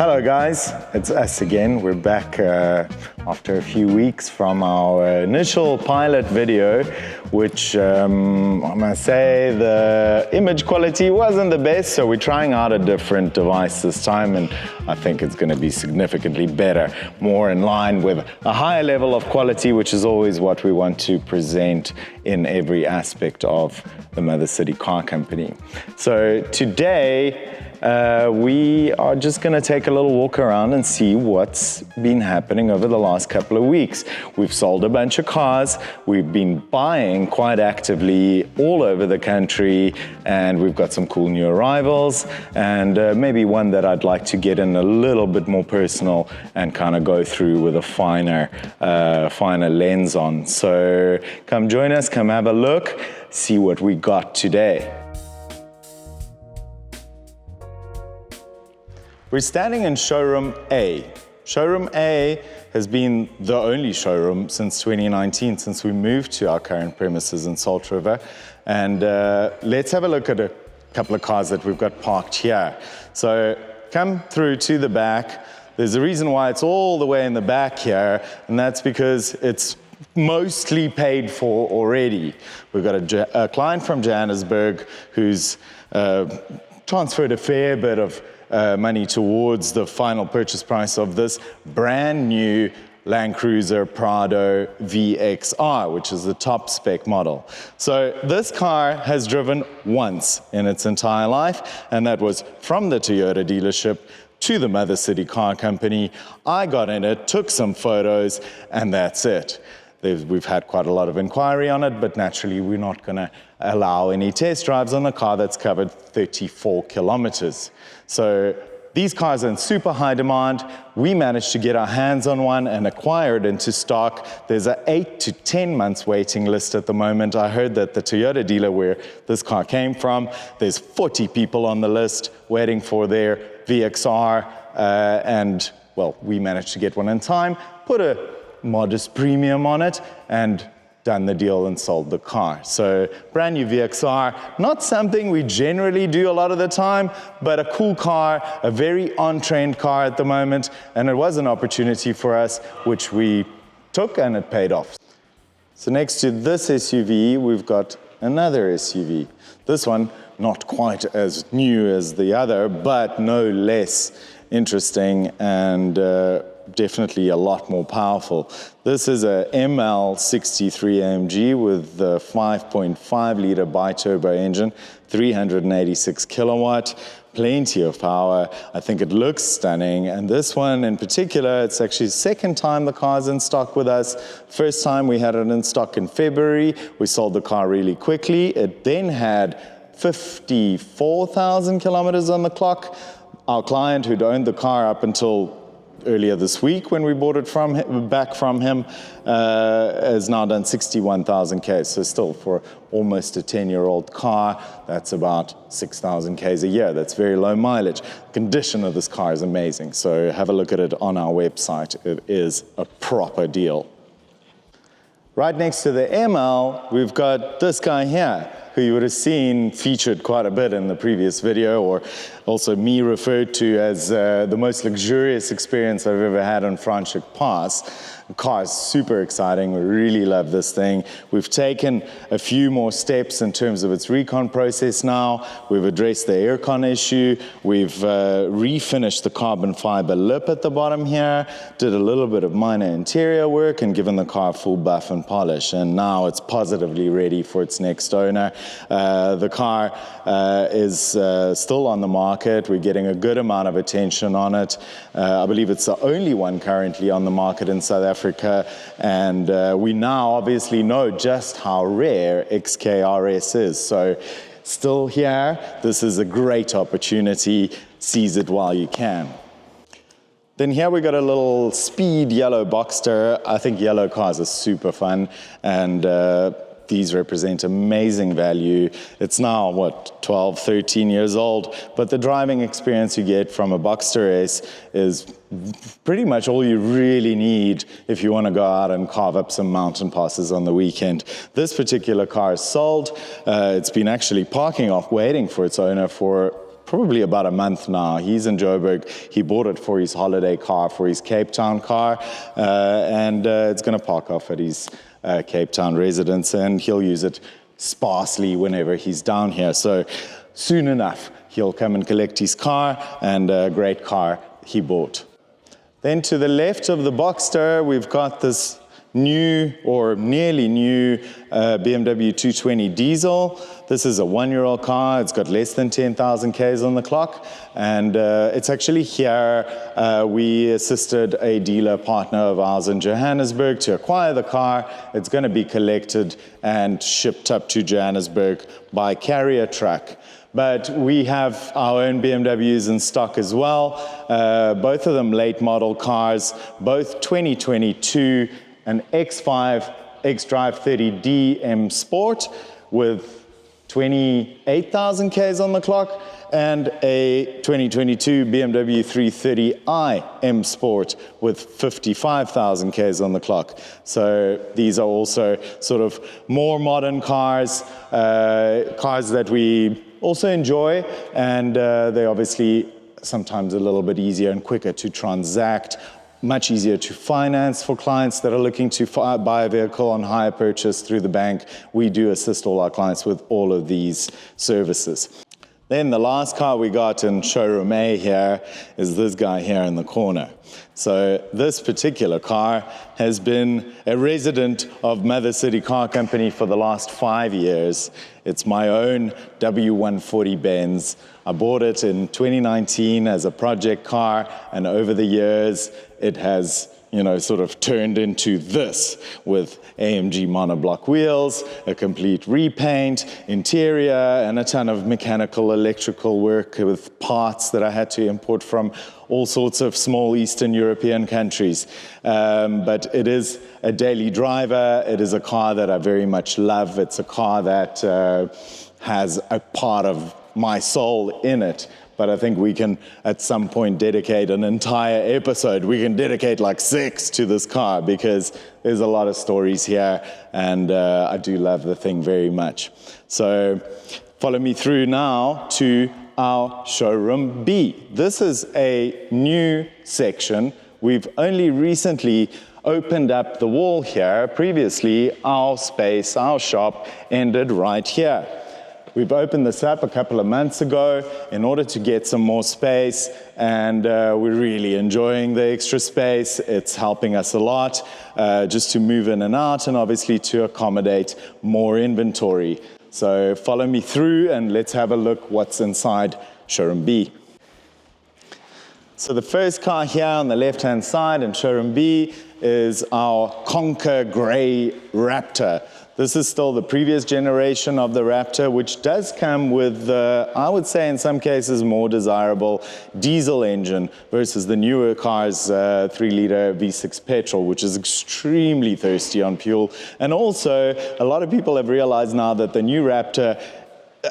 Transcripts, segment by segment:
Hello guys, it's us again. We're back after a few weeks from our initial pilot video, which I must say the image quality wasn't the best, so we're trying out a different device this time, and I think it's going to be significantly better, more in line with a higher level of quality, which is always what we want to present in every aspect of the Mother City Car Company. So today, we are just going to take a little walk around and see what's been happening over the last couple of weeks. We've sold a bunch of cars, we've been buying quite actively all over the country, and we've got some cool new arrivals, and maybe one that I'd like to get in a little bit more personal and kind of go through with a finer lens on. So come join us, come have a look, see what we got today. We're standing in showroom A. Showroom A has been the only showroom since 2019, since we moved to our current premises in Salt River. And let's have a look at a couple of cars that we've got parked here. So come through to the back. There's a reason why it's all the way in the back here, and that's because it's mostly paid for already. We've got a client from Johannesburg who's transferred a fair bit of money towards the final purchase price of this brand new Lan Cruiser Prado VXR, which is the top spec model. So this car has driven once in its entire life, and that was from the Toyota dealership to the Mother City Car Company. I got in it, took some photos, and that's it. We've had quite a lot of inquiry on it, but naturally we're not going to allow any test drives on the car that's covered 34 kilometers. So these cars are in super high demand. We managed to get our hands on one and acquire it into stock. There's an 8 to 10 months waiting list at the moment. I heard that the Toyota dealer where this car came from, there's 40 people on the list waiting for their VXR, and well, we managed to get one in time, put a modest premium on it, and done the deal and sold the car. So brand new VXR, not something we generally do a lot of the time, but a cool car, a very on-trend car at the moment, and it was an opportunity for us, which we took, and it paid off. So next to this SUV, we've got another SUV. This one, not quite as new as the other, but no less interesting and definitely a lot more powerful. This is a ML63 AMG with the 5.5 liter bi-turbo engine, 386 kilowatt, plenty of power. I think it looks stunning, and this one in particular, it's actually the second time the car's in stock with us. First time we had it in stock in February. We sold the car really quickly. It then had 54,000 kilometers on the clock. Our client who'd owned the car up until earlier this week when we bought it back from him has now done 61,000 Ks. So still for almost a 10-year-old car, that's about 6,000 Ks a year. That's very low mileage. The condition of this car is amazing. So have a look at it on our website. It is a proper deal. Right next to the ML, we've got this guy here, who you would have seen featured quite a bit in the previous video, or also me referred to as the most luxurious experience I've ever had on Franschhoek Pass. The car is super exciting. We really love this thing. We've taken a few more steps in terms of its recon process now. We've addressed the aircon issue. We've refinished the carbon fiber lip at the bottom here, did a little bit of minor interior work, and given the car a full buff and polish. And now it's positively ready for its next owner. The car is still on the market. We're getting a good amount of attention on it. I believe it's the only one currently on the market in South Africa, and we now obviously know just how rare XKRS is. So still here, this is a great opportunity. Seize it while you can. Then here we got a little speed yellow Boxster. I think yellow cars are super fun, and these represent amazing value. It's now, what, 12, 13 years old, but the driving experience you get from a Boxster S is pretty much all you really need if you want to go out and carve up some mountain passes on the weekend. This particular car is sold. It's been actually parking off waiting for its owner for probably about a month now. He's in Joburg. He bought it for his holiday car, for his Cape Town car, and it's going to park off at his Cape Town residence, and he'll use it sparsely whenever he's down here. So soon enough, he'll come and collect his car, and a great car he bought. Then to the left of the Boxster, we've got this new or nearly new BMW 220 diesel. This is a one-year-old car. It's got less than 10,000 Ks on the clock, and it's actually here. We assisted a dealer partner of ours in Johannesburg to acquire the car. It's going to be collected and shipped up to Johannesburg by carrier truck. But we have our own BMWs in stock as well, both of them late model cars, both 2022, an X5 xDrive 30D M Sport with 28,000 Ks on the clock, and a 2022 BMW 330i M Sport with 55,000 Ks on the clock. So these are also sort of more modern cars, cars that we also enjoy, and they're obviously sometimes a little bit easier and quicker to transact, much easier to finance for clients that are looking to buy a vehicle on hire purchase through the bank. We do assist all our clients with all of these services. Then the last car we got in showroom A here is this guy here in the corner. So this particular car has been a resident of Mother City Car Company for the last 5 years. It's my own W140 Benz. I bought it in 2019 as a project car, and over the years it has, you know, sort of turned into this with AMG monoblock wheels, a complete repaint, interior, and a ton of mechanical, electrical work with parts that I had to import from all sorts of small Eastern European countries. But it is a daily driver. It is a car that I very much love. It's a car that has a part of my soul in it. But I think we can, at some point, dedicate an entire episode. We can dedicate like 6 to this car, because there's a lot of stories here, and I do love the thing very much. So follow me through now to our showroom B. This is a new section. We've only recently opened up the wall here. Previously, our space, our shop, ended right here. We've opened this up a couple of months ago in order to get some more space, and we're really enjoying the extra space. It's helping us a lot just to move in and out, and obviously to accommodate more inventory. So follow me through and let's have a look what's inside showroom B. So the first car here on the left-hand side in showroom B is our Conquer Grey Raptor. This is still the previous generation of the Raptor, which does come with, I would say in some cases, more desirable diesel engine versus the newer car's 3-liter V6 petrol, which is extremely thirsty on fuel. And also, a lot of people have realized now that the new Raptor,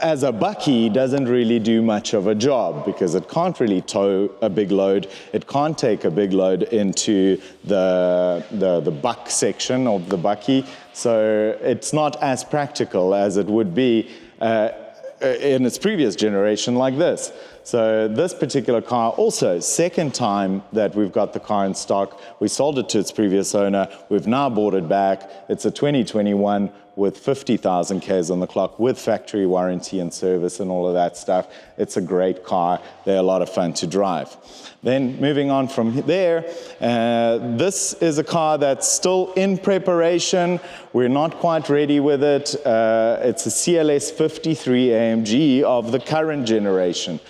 as a bucky, doesn't really do much of a job, because it can't really tow a big load. It can't take a big load into the buck section of the bucky. So it's not as practical as it would be in its previous generation like this. So this particular car, also second time that we've got the car in stock. We sold it to its previous owner. We've now bought it back. It's a 2021 with 50,000 Ks on the clock, with factory warranty and service and all of that stuff. It's a great car. They're a lot of fun to drive. Then moving on from there, this is a car that's still in preparation. We're not quite ready with it. It's a CLS 53 AMG of the current generation.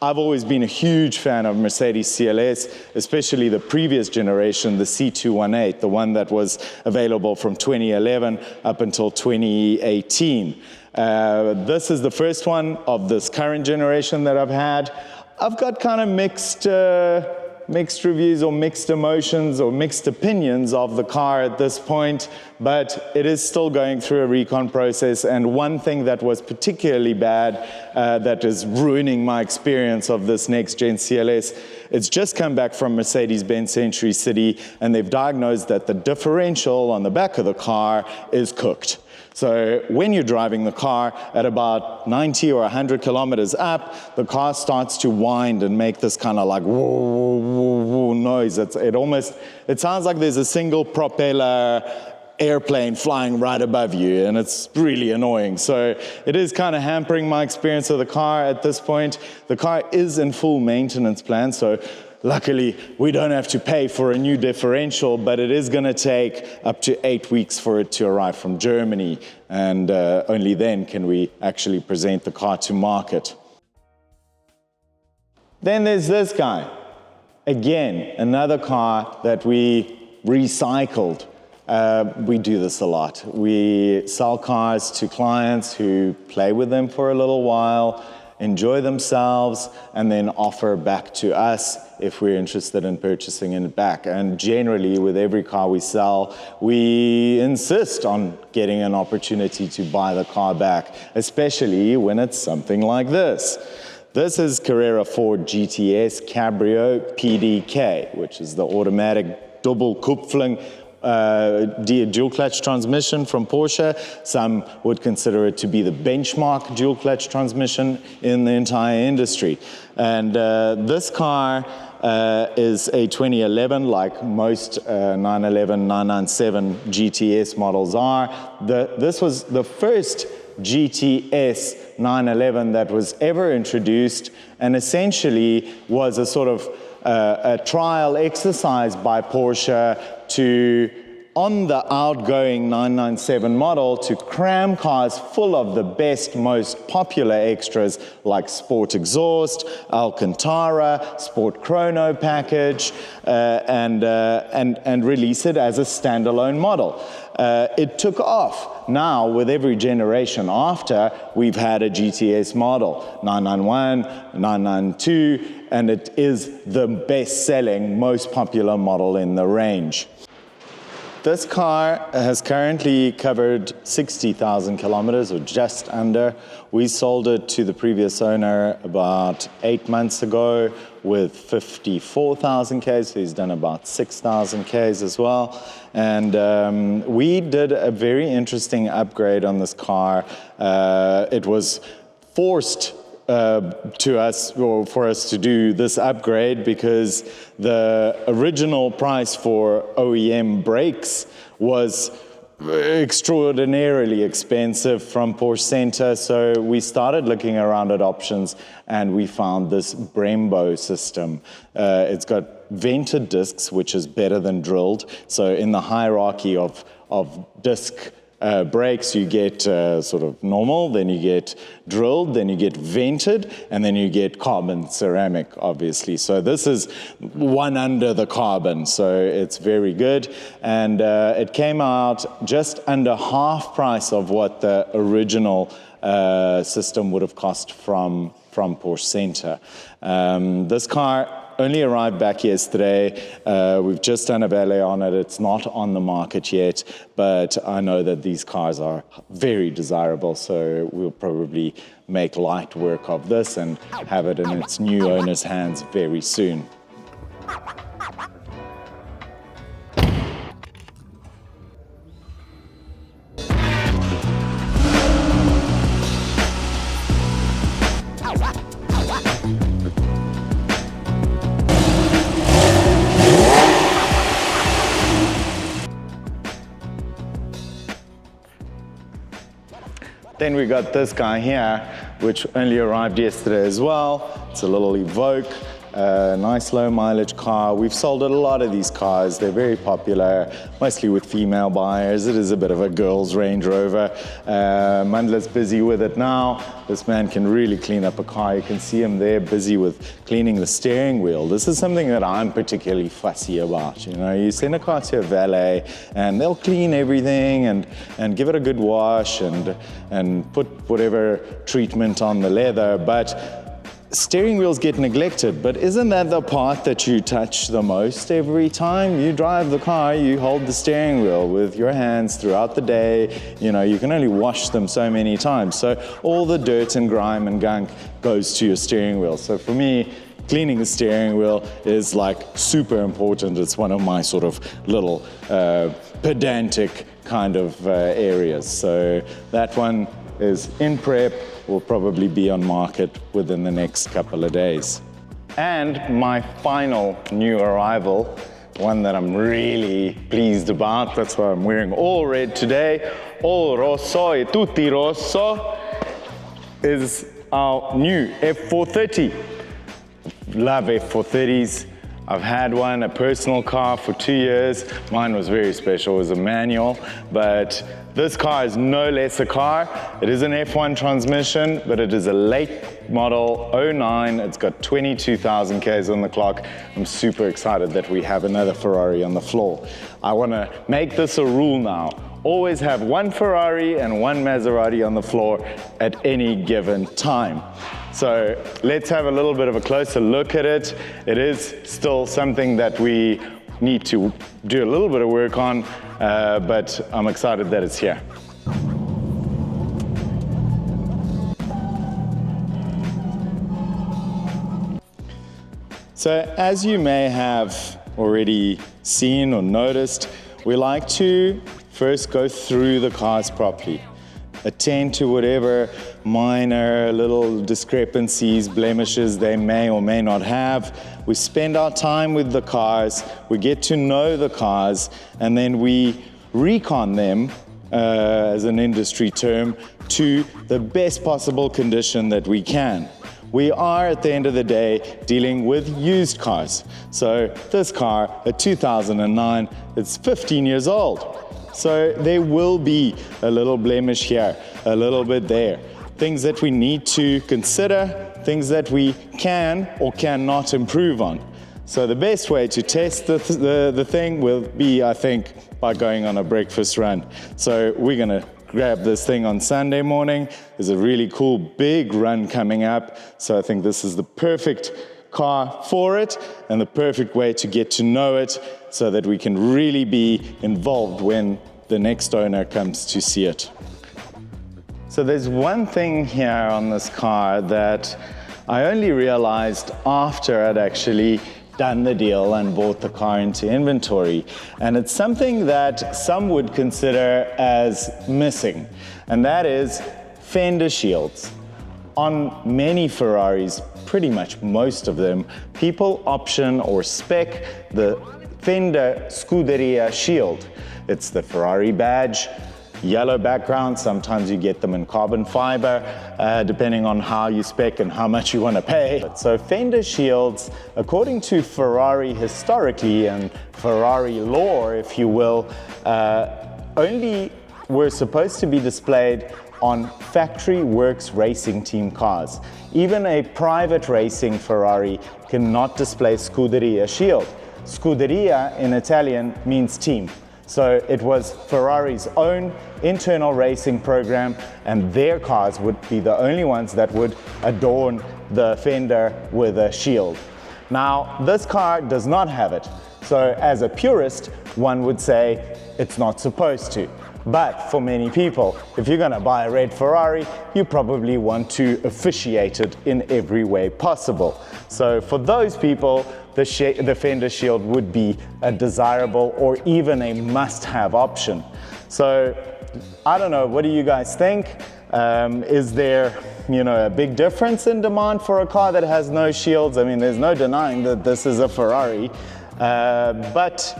I've always been a huge fan of Mercedes CLS, especially the previous generation, the C218, the one that was available from 2011 up until 2018. This is the first one of this current generation that I've had. I've got kind of mixed reviews or mixed emotions or mixed opinions of the car at this point, but it is still going through a recon process. And one thing that was particularly bad, that is ruining my experience of this next gen CLS, it's just come back from Mercedes-Benz Century City, and they've diagnosed that the differential on the back of the car is cooked. So when you're driving the car at about 90 or 100 kilometers up, the car starts to wind and make this kind of like whoa, whoa, whoa, whoa noise. It sounds like there's a single propeller airplane flying right above you, and it's really annoying. So it is kind of hampering my experience of the car at this point. The car is in full maintenance plan, so luckily we don't have to pay for a new differential, but it is going to take up to 8 weeks for it to arrive from Germany, and only then can we actually present the car to market. Then there's this guy. Again, another car that we recycled. We do this a lot. We sell cars to clients who play with them for a little while, enjoy themselves, and then offer back to us if we're interested in purchasing it back. And generally, with every car we sell, we insist on getting an opportunity to buy the car back, especially when it's something like this. This is Carrera Ford GTS Cabrio PDK, which is the automatic double Kupplung dual clutch transmission from Porsche. Some would consider it to be the benchmark dual clutch transmission in the entire industry. And this car is a 2011, like most 911, 997 GTS models are. This was the first GTS 911 that was ever introduced, and essentially was a sort of a trial exercise by Porsche to, on the outgoing 997 model, to cram cars full of the best, most popular extras like Sport Exhaust, Alcantara, Sport Chrono package, and release it as a standalone model. It took off. Now, with every generation after, we've had a GTS model, 991, 992, and it is the best-selling, most popular model in the range. This car has currently covered 60,000 kilometers, or just under. We sold it to the previous owner about 8 months ago with 54,000 Ks, so he's done about 6,000 Ks as well. And we did a very interesting upgrade on this car. It was forced to us, or for us to do this upgrade, because the original price for OEM brakes was extraordinarily expensive from Porsche Center. So we started looking around at options, and we found this Brembo system. It's got vented discs, which is better than drilled. So in the hierarchy of disc brakes, you get sort of normal, then you get drilled, then you get vented, and then you get carbon ceramic, obviously. So this is one under the carbon, so it's very good. And it came out just under half price of what the original system would have cost from Porsche Center. This car only arrived back yesterday. We've just done a valet on it. It's not on the market yet, but I know that these cars are very desirable, so we'll probably make light work of this and have it in its new owner's hands very soon. Then we got this guy here, which only arrived yesterday as well. It's a little Evoque, nice low mileage car. We've sold a lot of these cars. They're very popular, mostly with female buyers. It is a bit of a girl's Range Rover. Mandela's busy with it now. This man can really clean up a car. You can see him there busy with cleaning the steering wheel. This is something that I'm particularly fussy about. You know, you send a car to a valet and they'll clean everything and give it a good wash and put whatever treatment on the leather, but steering wheels get neglected. But isn't that the part that you touch the most every time you drive the car? You hold the steering wheel with your hands throughout the day. You know, you can only wash them so many times. So all the dirt and grime and gunk goes to your steering wheel. So for me, cleaning the steering wheel is like super important. It's one of my sort of little pedantic kind of areas. So that one is in prep, will probably be on market within the next couple of days. And my final new arrival, one that I'm really pleased about, that's why I'm wearing all red today, all rosso e tutti rosso, is our new F430. Love F430s. I've had one, a personal car, for 2 years. Mine was very special, it was a manual, but this car is no less a car. It is an F1 transmission, but it is a late model, 09. It's got 22,000 Ks on the clock. I'm super excited that we have another Ferrari on the floor. I want to make this a rule now. Always have one Ferrari and one Maserati on the floor at any given time. So let's have a little bit of a closer look at it. It is still something that we need to do a little bit of work on, but I'm excited that it's here. So as you may have already seen or noticed, we like to first go through the cars properly. Attend to whatever minor little discrepancies, blemishes they may or may not have. We spend our time with the cars, we get to know the cars, and then we recon them, as an industry term, to the best possible condition that we can. We are, at the end of the day, dealing with used cars. So this car, a 2009, it's 15 years old. So there will be a little blemish here, a little bit there. Things that we need to consider, things that we can or cannot improve on. So the best way to test the thing will be, I think, by going on a breakfast run. So we're gonna grab this thing on Sunday morning. There's a really cool big run coming up. So I think this is the perfect car for it and the perfect way to get to know it so that we can really be involved when the next owner comes to see it. So there's one thing here on this car that I only realized after I'd actually done the deal and bought the car into inventory. And it's something that some would consider as missing, and that is fender shields. On many Ferraris, pretty much most of them, people option or spec the Fender Scuderia shield. It's the Ferrari badge, yellow background. Sometimes you get them in carbon fiber, depending on how you spec and how much you want to pay. So Fender shields, according to Ferrari historically and Ferrari lore, if you will, only were supposed to be displayed on factory works racing team cars. Even a private racing Ferrari cannot display Scuderia shield. Scuderia in Italian means team. So it was Ferrari's own internal racing program, and their cars would be the only ones that would adorn the fender with a shield. Now, this car does not have it. So as a purist, one would say it's not supposed to. But for many people, if you're gonna buy a red Ferrari, you probably want to officiate it in every way possible. So for those people, the fender shield would be a desirable or even a must-have option. So I don't know, what do you guys think? Is there, a big difference in demand for a car that has no shields? I mean, there's no denying that this is a Ferrari, but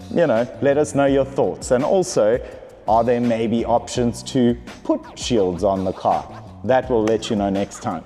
let us know your thoughts. And also, are there maybe options to put shields on the car? That will let you know next time.